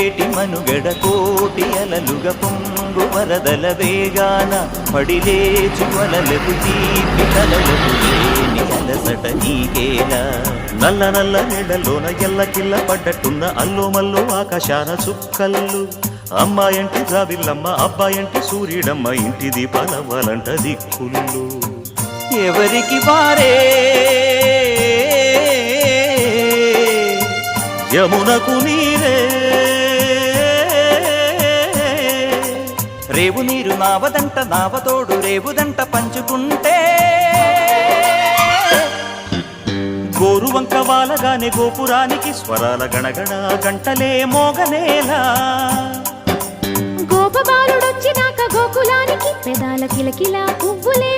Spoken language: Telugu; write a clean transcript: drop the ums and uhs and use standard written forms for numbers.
పొంగేటి మనుగడ కోటి అలలుగ పొంగు వరదల వేగాన పడిలేచు వలలకు తీపి కలలకు లేని అలసట నీకేలా నల్ల నల్ల నీడలోన ఎల్లకిల్ల పడ్డట్టున్న అల్లో మల్లో ఆకాశాన చుక్కల్లు అమ్మాయంటి జాబిల్లమ్మ అబ్బాయంటి సూర్యుడమ్మ ఇంటి దీపాలవ్వాలంట దిక్కులు ఎవరికి వారే యమునకు నీరే రేవు నీరు నావదంట నావతోడు రేవుదంట పంచుకుంటే గోరువంక వాలగానే గోపురానికి స్వరాల గణగణ గంటలే మోగనేలా గోపబాలుడొచ్చినాక గోకులానికి పెదాల కిలకిలా పువ్వులే